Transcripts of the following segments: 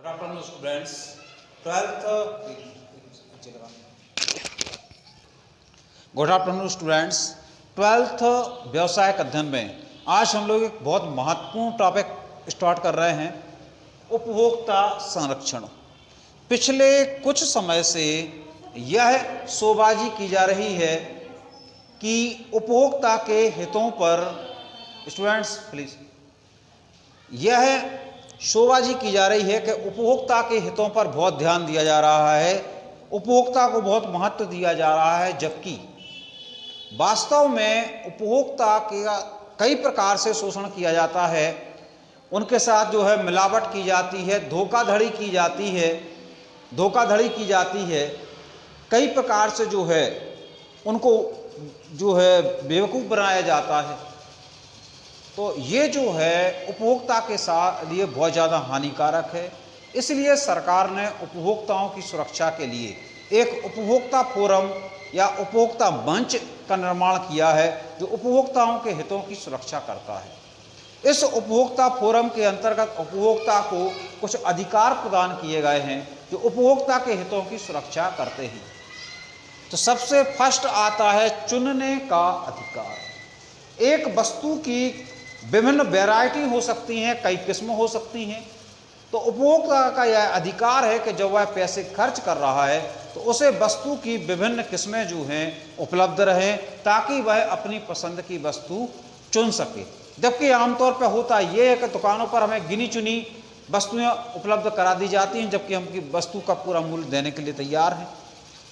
Good afternoon students. 12th good afternoon students. 12th व्यवसायिक अध्ययन में आज हम लोग एक बहुत महत्वपूर्ण टॉपिक स्टार्ट कर रहे हैं, उपभोक्ता संरक्षण। पिछले कुछ समय से यह शोबाजी की जा रही है कि उपभोक्ता के हितों पर, स्टूडेंट्स प्लीज, यह शोबाजी की जा रही है कि उपभोक्ता के हितों पर बहुत ध्यान दिया जा रहा है, उपभोक्ता को बहुत महत्व दिया जा रहा है, जबकि वास्तव में उपभोक्ता का कई प्रकार से शोषण किया जाता है। उनके साथ जो है मिलावट की जाती है, धोखाधड़ी की जाती है, कई प्रकार से जो है उनको जो है बेवकूफ़ बनाया जाता है। तो ये जो है उपभोक्ता के साथ लिए बहुत ज़्यादा हानिकारक है। इसलिए सरकार ने उपभोक्ताओं की सुरक्षा के लिए एक उपभोक्ता फोरम या उपभोक्ता मंच का निर्माण किया है, जो उपभोक्ताओं के हितों की सुरक्षा करता है। इस उपभोक्ता फोरम के अंतर्गत उपभोक्ता को कुछ अधिकार प्रदान किए गए हैं जो उपभोक्ता के हितों की सुरक्षा करते हैं। तो सबसे फर्स्ट आता है चुनने का अधिकार। एक वस्तु की विभिन्न वैरायटी हो सकती हैं, कई किस्म हो सकती हैं, तो उपभोक्ता का यह अधिकार है कि जब वह पैसे खर्च कर रहा है तो उसे वस्तु की विभिन्न किस्में जो हैं उपलब्ध रहें, ताकि वह अपनी पसंद की वस्तु चुन सके। जबकि आमतौर पर होता यह है कि दुकानों पर हमें गिनी चुनी वस्तुएं उपलब्ध करा दी जाती हैं, जबकि हम वस्तु का पूरा मूल्य देने के लिए तैयार हैं।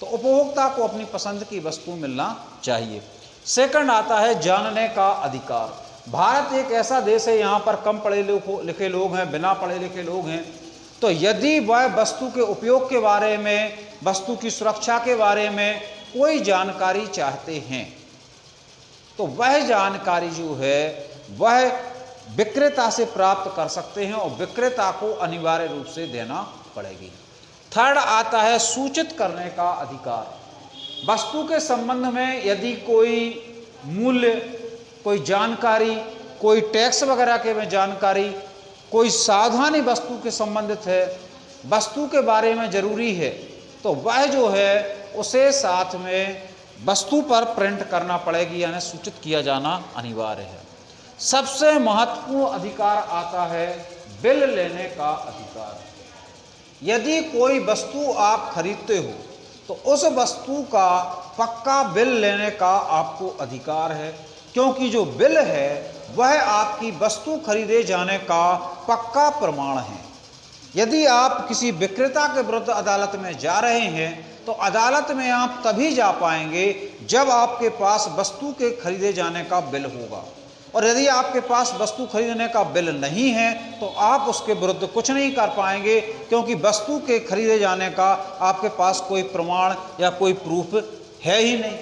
तो उपभोक्ता को अपनी पसंद की वस्तु मिलना चाहिए। सेकंड आता है जानने का अधिकार। भारत एक ऐसा देश है, यहाँ पर कम पढ़े लिखे लोग हैं, बिना पढ़े लिखे लोग हैं। तो यदि वह वस्तु के उपयोग के बारे में, वस्तु की सुरक्षा के बारे में कोई जानकारी चाहते हैं तो वह जानकारी जो है वह विक्रेता से प्राप्त कर सकते हैं और विक्रेता को अनिवार्य रूप से देना पड़ेगी। थर्ड आता है सूचित करने का अधिकार। वस्तु के संबंध में यदि कोई मूल्य, कोई जानकारी, कोई टैक्स वगैरह के में जानकारी, कोई सावधानी वस्तु के संबंधित है, वस्तु के बारे में जरूरी है, तो वह जो है उसे साथ में वस्तु पर प्रिंट करना पड़ेगी, यानी सूचित किया जाना अनिवार्य है। सबसे महत्वपूर्ण अधिकार आता है बिल लेने का अधिकार। यदि कोई वस्तु आप खरीदते हो तो उस वस्तु का पक्का बिल लेने का आपको अधिकार है, क्योंकि जो बिल है वह आपकी वस्तु खरीदे जाने का पक्का प्रमाण है। यदि आप किसी विक्रेता के विरुद्ध अदालत में जा रहे हैं तो अदालत में आप तभी जा पाएंगे जब आपके पास वस्तु के खरीदे जाने का बिल होगा, और यदि आपके पास वस्तु खरीदने का बिल नहीं है तो आप उसके विरुद्ध कुछ नहीं कर पाएंगे, क्योंकि वस्तु के खरीदे जाने का आपके पास कोई प्रमाण या कोई प्रूफ है ही नहीं।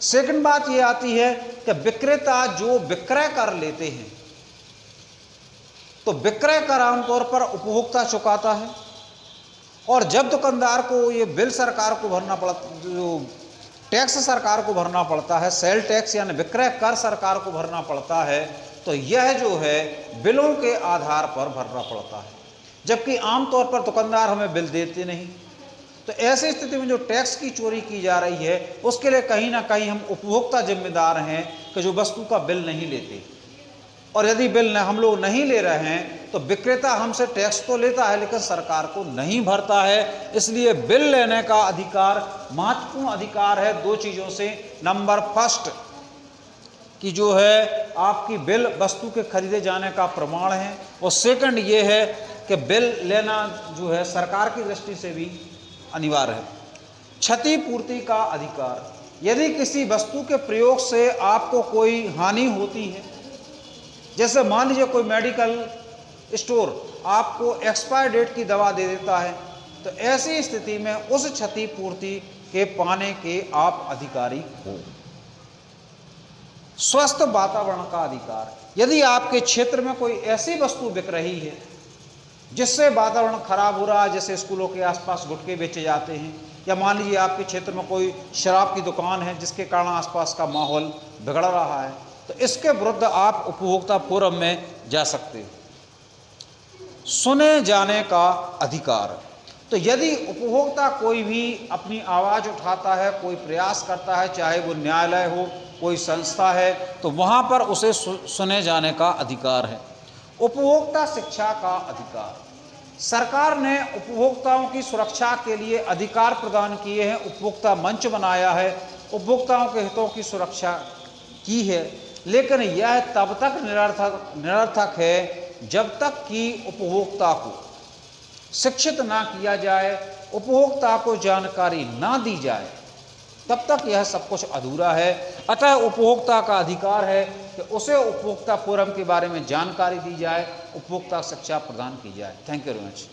सेकंड बात ये आती है कि विक्रेता जो विक्रय कर लेते हैं तो विक्रय कर आमतौर पर उपभोक्ता चुकाता है, और जब दुकानदार को ये बिल सरकार को भरना पड़ता, जो टैक्स सरकार को भरना पड़ता है, सेल टैक्स यानी विक्रय कर सरकार को भरना पड़ता है, तो यह जो है बिलों के आधार पर भरना पड़ता है, जबकि आमतौर पर दुकानदार हमें बिल देते नहीं। तो ऐसी स्थिति में जो टैक्स की चोरी की जा रही है उसके लिए कहीं ना कहीं हम उपभोक्ता जिम्मेदार हैं कि जो वस्तु का बिल नहीं लेते, और यदि बिल हम लोग नहीं ले रहे हैं तो विक्रेता हमसे टैक्स तो लेता है लेकिन सरकार को नहीं भरता है। इसलिए बिल लेने का अधिकार महत्वपूर्ण अधिकार है दो चीज़ों से। नंबर फर्स्ट कि जो है आपकी बिल वस्तु के खरीदे जाने का प्रमाण है, और सेकंड ये है कि बिल लेना जो है सरकार की दृष्टि से भी अनिवार्य है। क्षतिपूर्ति का अधिकार। यदि किसी वस्तु के प्रयोग से आपको कोई हानि होती है, जैसे मान लीजिए कोई मेडिकल स्टोर आपको एक्सपायर डेट की दवा दे देता है, तो ऐसी स्थिति में उस क्षतिपूर्ति के पाने के आप अधिकारी हो। स्वस्थ वातावरण का अधिकार। यदि आपके क्षेत्र में कोई ऐसी वस्तु बिक रही है जिससे वातावरण खराब हो रहा है, जैसे स्कूलों के आसपास गुटखे बेचे जाते हैं, या मान लीजिए आपके क्षेत्र में कोई शराब की दुकान है जिसके कारण आसपास का माहौल बिगड़ रहा है, तो इसके विरुद्ध आप उपभोक्ता फोरम में जा सकते हो। सुने जाने का अधिकार। तो यदि उपभोक्ता कोई भी अपनी आवाज़ उठाता है, कोई प्रयास करता है, चाहे वो न्यायालय हो, कोई संस्था है, तो वहाँ पर उसे सुने जाने का अधिकार है। उपभोक्ता शिक्षा का अधिकार, सरकार ने उपभोक्ताओं की सुरक्षा के लिए अधिकार प्रदान किए हैं, उपभोक्ता मंच बनाया है, उपभोक्ताओं के हितों की सुरक्षा की है, लेकिन यह तब तक निरर्थक है जब तक कि उपभोक्ता को शिक्षित ना किया जाए, उपभोक्ता को जानकारी ना दी जाए, तब तक यह सब कुछ अधूरा है। अतः उपभोक्ता का अधिकार है कि उसे उपभोक्ता फोरम के बारे में जानकारी दी जाए, उपभोक्ता शिक्षा प्रदान की जाए। Thank you very much.